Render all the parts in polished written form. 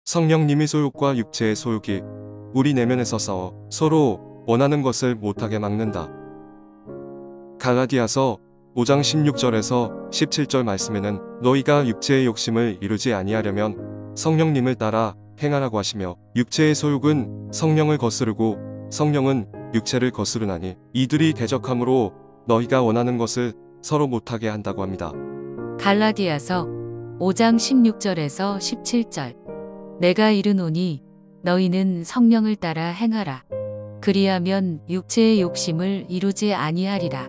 성령님의 소욕과 육체의 소욕이 우리 내면에서 싸워 서로 원하는 것을 못하게 막는다. 갈라디아서 5장 16절에서 17절 말씀에는 너희가 육체의 욕심을 이루지 아니하려면 성령님을 따라 행하라고 하시며, 육체의 소욕은 성령을 거스르고 성령은 육체를 거스르나니 이들이 대적함으로 너희가 원하는 것을 서로 못하게 한다고 합니다. 갈라디아서 5장 16절에서 17절. 내가 이르노니 너희는 성령을 따라 행하라. 그리하면 육체의 욕심을 이루지 아니하리라.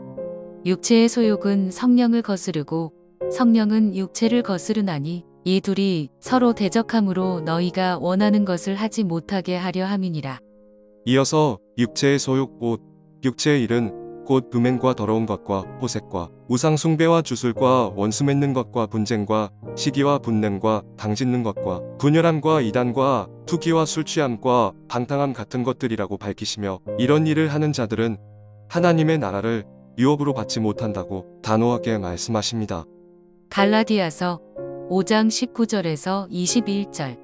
육체의 소욕은 성령을 거스르고 성령은 육체를 거스르나니 이 둘이 서로 대적함으로 너희가 원하는 것을 하지 못하게 하려 함이니라. 이어서 육체의 소욕 곧 육체의 일은 곧 음행과 더러운 것과 호색과 우상 숭배와 주술과 원수 맺는 것과 분쟁과 시기와 분냄과 당짓는 것과 분열함과 이단과 투기와 술 취함과 방탕함 같은 것들이라고 밝히시며, 이런 일을 하는 자들은 하나님의 나라를 유업으로 받지 못한다고 단호하게 말씀하십니다. 갈라디아서 5장 19절에서 21절.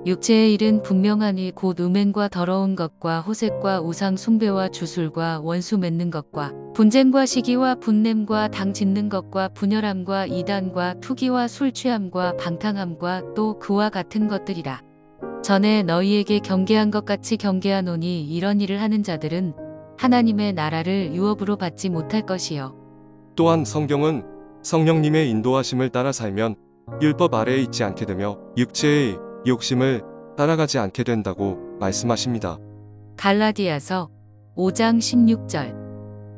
육체의 일은 분명하니 곧 음행과 더러운 것과 호색과 우상 숭배와 주술과 원수 맺는 것과 분쟁과 시기와 분냄과 당 짓는 것과 분열함과 이단과 투기와 술 취함과 방탕함과 또 그와 같은 것들이라. 전에 너희에게 경계한 것 같이 경계하노니 이런 일을 하는 자들은 하나님의 나라를 유업으로 받지 못할 것이요. 또한 성경은 성령님의 인도하심을 따라 살면 율법 아래에 있지 않게 되며 육체의 욕심을 따라가지 않게 된다고 말씀하십니다. 갈라디아서 5장 16절.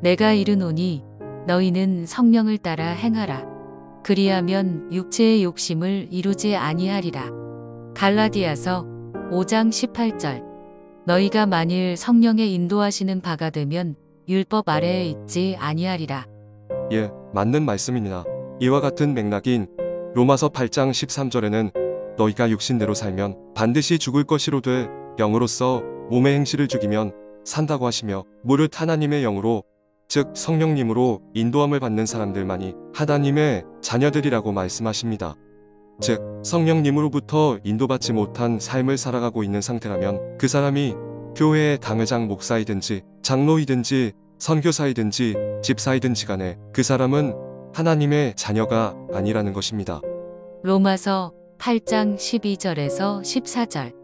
내가 이르노니 너희는 성령을 따라 행하라. 그리하면 육체의 욕심을 이루지 아니하리라. 갈라디아서 5장 18절. 너희가 만일 성령의 인도하시는 바가 되면 율법 아래에 있지 아니하리라. 예, 맞는 말씀입니다. 이와 같은 맥락인 로마서 8장 13절에는 너희가 육신대로 살면 반드시 죽을 것이로되 영으로서 몸의 행실을 죽이면 산다고 하시며, 무릇 하나님의 영으로 즉 성령님으로 인도함을 받는 사람들만이 하나님의 자녀들이라고 말씀하십니다. 즉 성령님으로부터 인도받지 못한 삶을 살아가고 있는 상태라면 그 사람이 교회의 당회장 목사이든지 장로이든지 선교사이든지 집사이든지 간에 그 사람은 하나님의 자녀가 아니라는 것입니다. 로마서 8장 12절에서 14절.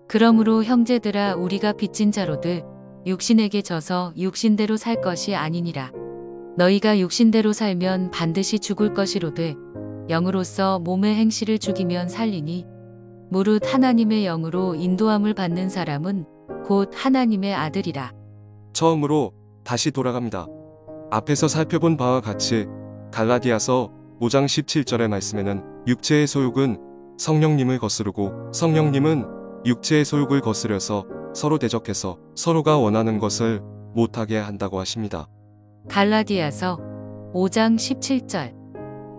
그러므로 형제들아 우리가 빚진 자로들 육신에게 져서 육신대로 살 것이 아니니라. 너희가 육신대로 살면 반드시 죽을 것이로되 영으로서 몸의 행실을 죽이면 살리니, 무릇 하나님의 영으로 인도함을 받는 사람은 곧 하나님의 아들이라. 처음으로 다시 돌아갑니다. 앞에서 살펴본 바와 같이 갈라디아서 5장 17절의 말씀에는 육체의 소욕은 성령님을 거스르고 성령님은 육체의 소욕을 거스려서 서로 대적해서 서로가 원하는 것을 못하게 한다고 하십니다. 갈라디아서 5장 17절.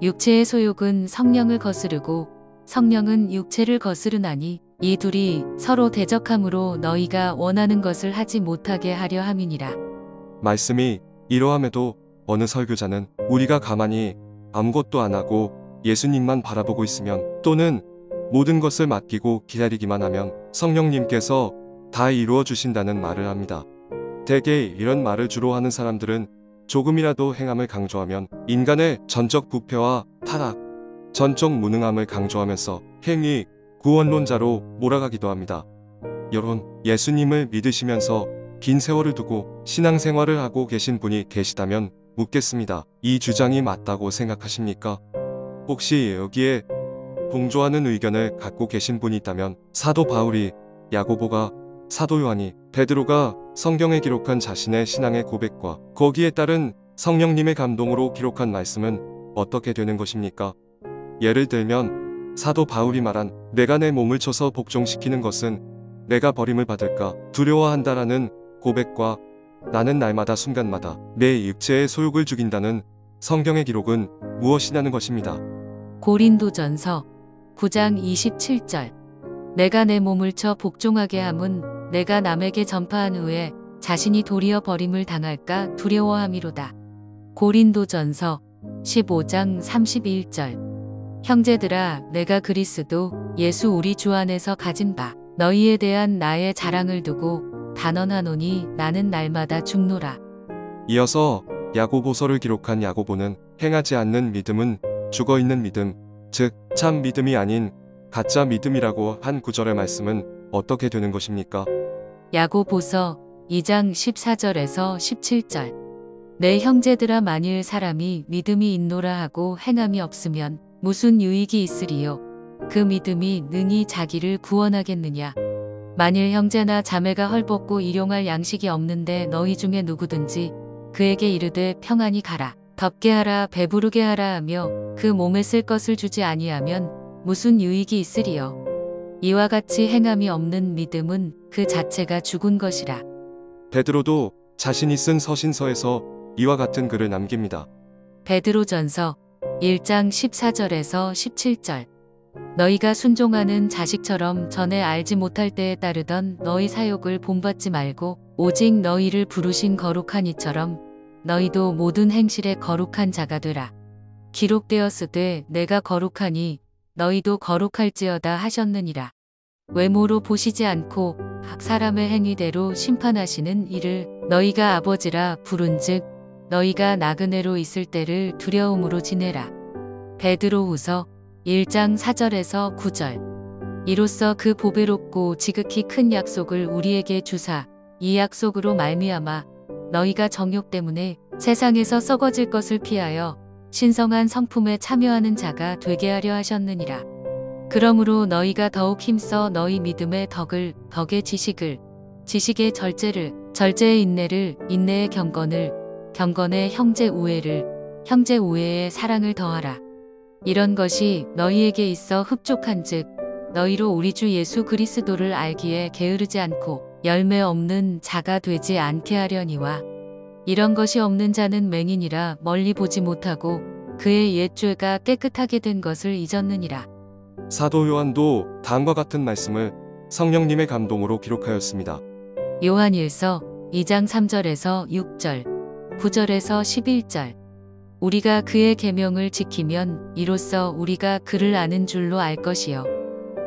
육체의 소욕은 성령을 거스르고 성령은 육체를 거스르나니 이 둘이 서로 대적함으로 너희가 원하는 것을 하지 못하게 하려 함이니라. 말씀이 이러함에도 어느 설교자는 우리가 가만히 아무것도 안 하고 예수님만 바라보고 있으면, 또는 모든 것을 맡기고 기다리기만 하면 성령님께서 다 이루어 주신다는 말을 합니다. 대개 이런 말을 주로 하는 사람들은 조금이라도 행함을 강조하면 인간의 전적 부패와 타락, 전적 무능함을 강조하면서 행위 구원론자로 몰아가기도 합니다. 여러분, 예수님을 믿으시면서 긴 세월을 두고 신앙생활을 하고 계신 분이 계시다면 묻겠습니다. 이 주장이 맞다고 생각하십니까? 혹시 여기에 동조하는 의견을 갖고 계신 분이 있다면 사도 바울이, 야고보가, 사도 요한이, 베드로가 성경에 기록한 자신의 신앙의 고백과 거기에 따른 성령님의 감동으로 기록한 말씀은 어떻게 되는 것입니까? 예를 들면 사도 바울이 말한 내가 내 몸을 쳐서 복종시키는 것은 내가 버림을 받을까 두려워한다라는 고백과 나는 날마다 순간마다 내 육체의 소욕을 죽인다는 성경의 기록은 무엇이냐는 것입니다. 고린도전서 9장 27절. 내가 내 몸을 쳐 복종하게 함은 내가 남에게 전파한 후에 자신이 도리어 버림을 당할까 두려워함이로다. 고린도전서 15장 31절. 형제들아, 내가 그리스도 예수 우리 주 안에서 가진 바 너희에 대한 나의 자랑을 두고 단언하노니 나는 날마다 죽노라. 이어서 야고보서를 기록한 야고보는 행하지 않는 믿음은 죽어있는 믿음, 즉 참 믿음이 아닌 가짜 믿음이라고 한 구절의 말씀은 어떻게 되는 것입니까? 야고보서 2장 14절에서 17절. 내 형제들아, 만일 사람이 믿음이 있노라 하고 행함이 없으면 무슨 유익이 있으리요? 그 믿음이 능히 자기를 구원하겠느냐? 만일 형제나 자매가 헐벗고 일용할 양식이 없는데 너희 중에 누구든지 그에게 이르되 평안히 가라, 덥게 하라, 배부르게 하라 하며 그 몸에 쓸 것을 주지 아니하면 무슨 유익이 있으리요? 이와 같이 행함이 없는 믿음은 그 자체가 죽은 것이라. 베드로도 자신이 쓴 서신서에서 이와 같은 글을 남깁니다. 베드로전서 1장 14절에서 17절. 너희가 순종하는 자식처럼 전에 알지 못할 때에 따르던 너희 사욕을 본받지 말고 오직 너희를 부르신 거룩한 이처럼 너희도 모든 행실에 거룩한 자가 되라. 기록되었으되 내가 거룩하니 너희도 거룩할지어다 하셨느니라. 외모로 보시지 않고 각 사람의 행위대로 심판하시는 이를 너희가 아버지라 부른즉 너희가 나그네로 있을 때를 두려움으로 지내라. 베드로후서 1장 4절에서 9절. 이로써 그 보배롭고 지극히 큰 약속을 우리에게 주사 이 약속으로 말미암아 너희가 정욕 때문에 세상에서 썩어질 것을 피하여 신성한 성품에 참여하는 자가 되게 하려 하셨느니라. 그러므로 너희가 더욱 힘써 너희 믿음의 덕을, 덕의 지식을, 지식의 절제를, 절제의 인내를, 인내의 경건을, 경건의 형제 우애를, 형제 우애의 사랑을 더하라. 이런 것이 너희에게 있어 흡족한즉 너희로 우리 주 예수 그리스도를 알기에 게으르지 않고 열매 없는 자가 되지 않게 하려니와. 이런 것이 없는 자는 맹인이라 멀리 보지 못하고 그의 옛 죄가 깨끗하게 된 것을 잊었느니라. 사도 요한도 다음과 같은 말씀을 성령님의 감동으로 기록하였습니다. 요한일서 2장 3절에서 6절, 9절에서 11절. 우리가 그의 계명을 지키면 이로써 우리가 그를 아는 줄로 알 것이요.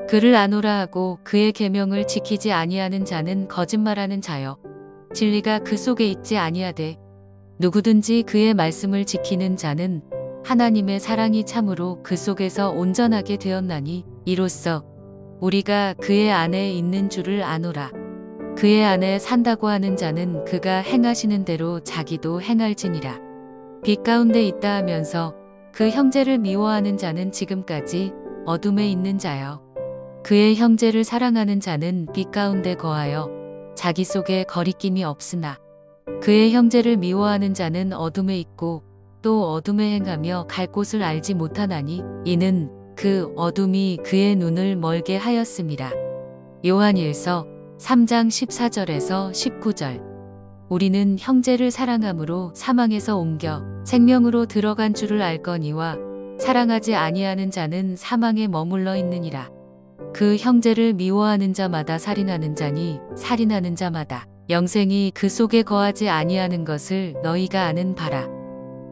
그를 아노라 하고 그의 계명을 지키지 아니하는 자는 거짓말하는 자요. 진리가 그 속에 있지 아니하되 누구든지 그의 말씀을 지키는 자는 하나님의 사랑이 참으로 그 속에서 온전하게 되었나니 이로써 우리가 그의 안에 있는 줄을 아노라. 그의 안에 산다고 하는 자는 그가 행하시는 대로 자기도 행할지니라. 빛 가운데 있다 하면서 그 형제를 미워하는 자는 지금까지 어둠에 있는 자요. 그의 형제를 사랑하는 자는 빛 가운데 거하여 자기 속에 거리낌이 없으나 그의 형제를 미워하는 자는 어둠에 있고 또 어둠에 행하며 갈 곳을 알지 못하나니 이는 그 어둠이 그의 눈을 멀게 하였음이라. 요한일서 3장 14절에서 19절. 우리는 형제를 사랑함으로 사망에서 옮겨 생명으로 들어간 줄을 알거니와 사랑하지 아니하는 자는 사망에 머물러 있느니라. 그 형제를 미워하는 자마다 살인하는 자니 살인하는 자마다 영생이 그 속에 거하지 아니하는 것을 너희가 아는 바라.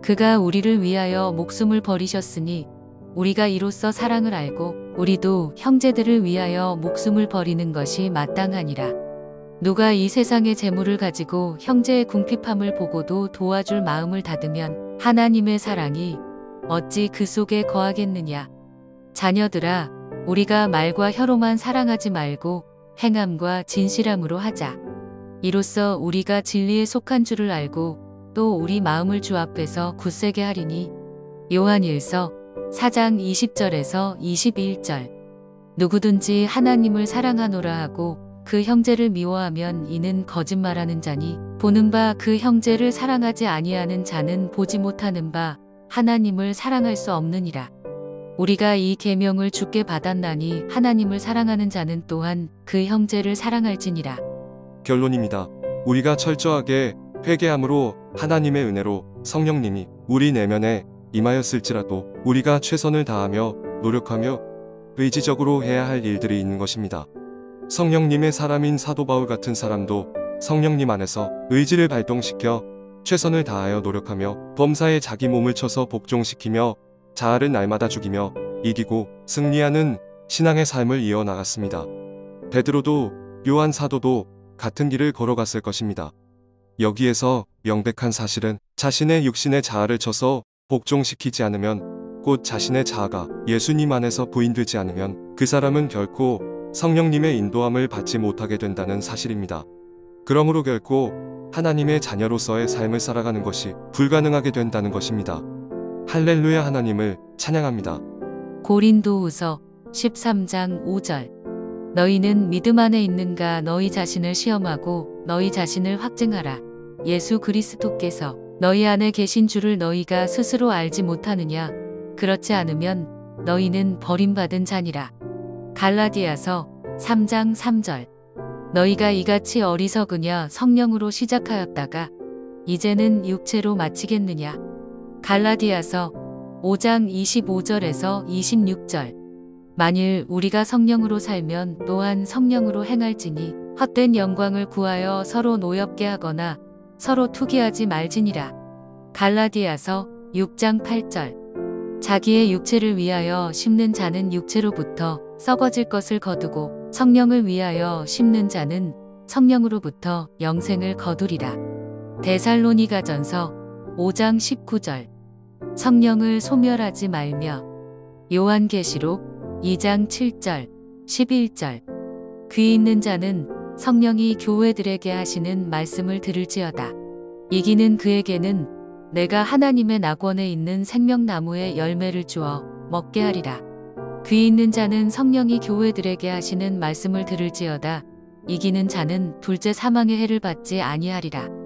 그가 우리를 위하여 목숨을 버리셨으니 우리가 이로써 사랑을 알고 우리도 형제들을 위하여 목숨을 버리는 것이 마땅하니라. 누가 이 세상의 재물을 가지고 형제의 궁핍함을 보고도 도와줄 마음을 닫으면 하나님의 사랑이 어찌 그 속에 거하겠느냐. 자녀들아, 우리가 말과 혀로만 사랑하지 말고 행함과 진실함으로 하자. 이로써 우리가 진리에 속한 줄을 알고 또 우리 마음을 주 앞에서 굳세게 하리니. 요한일서 4장 20절에서 21절. 누구든지 하나님을 사랑하노라 하고 그 형제를 미워하면 이는 거짓말하는 자니 보는 바 그 형제를 사랑하지 아니하는 자는 보지 못하는 바 하나님을 사랑할 수 없느니라. 우리가 이 계명을 주께 받았나니 하나님을 사랑하는 자는 또한 그 형제를 사랑할지니라. 결론입니다. 우리가 철저하게 회개함으로 하나님의 은혜로 성령님이 우리 내면에 임하였을지라도 우리가 최선을 다하며 노력하며 의지적으로 해야 할 일들이 있는 것입니다. 성령님의 사람인 사도 바울 같은 사람도 성령님 안에서 의지를 발동시켜 최선을 다하여 노력하며 범사에 자기 몸을 쳐서 복종시키며 자아를 날마다 죽이며 이기고 승리하는 신앙의 삶을 이어나갔습니다. 베드로도 요한 사도도 같은 길을 걸어갔을 것입니다. 여기에서 명백한 사실은 자신의 육신의 자아를 쳐서 복종시키지 않으면, 곧 자신의 자아가 예수님 안에서 부인되지 않으면 그 사람은 결코 성령님의 인도함을 받지 못하게 된다는 사실입니다. 그러므로 결코 하나님의 자녀로서의 삶을 살아가는 것이 불가능하게 된다는 것입니다. 할렐루야, 하나님을 찬양합니다. 고린도후서 13장 5절. 너희는 믿음 안에 있는가? 너희 자신을 시험하고 너희 자신을 확증하라. 예수 그리스도께서 너희 안에 계신 줄을 너희가 스스로 알지 못하느냐? 그렇지 않으면 너희는 버림받은 자니라. 갈라디아서 3장 3절. 너희가 이같이 어리석으냐? 성령으로 시작하였다가 이제는 육체로 마치겠느냐? 갈라디아서 5장 25절에서 26절. 만일 우리가 성령으로 살면 또한 성령으로 행할지니 헛된 영광을 구하여 서로 노엽게 하거나 서로 투기하지 말지니라. 갈라디아서 6장 8절. 자기의 육체를 위하여 심는 자는 육체로부터 썩어질 것을 거두고 성령을 위하여 심는 자는 성령으로부터 영생을 거두리라. 데살로니가전서 5장 19절. 성령을 소멸하지 말며. 요한계시록 2장 7절, 11절. 귀 있는 자는 성령이 교회들에게 하시는 말씀을 들을지어다. 이기는 그에게는 내가 하나님의 낙원에 있는 생명나무의 열매를 주어 먹게 하리라. 귀 있는 자는 성령이 교회들에게 하시는 말씀을 들을지어다. 이기는 자는 둘째 사망의 해를 받지 아니하리라.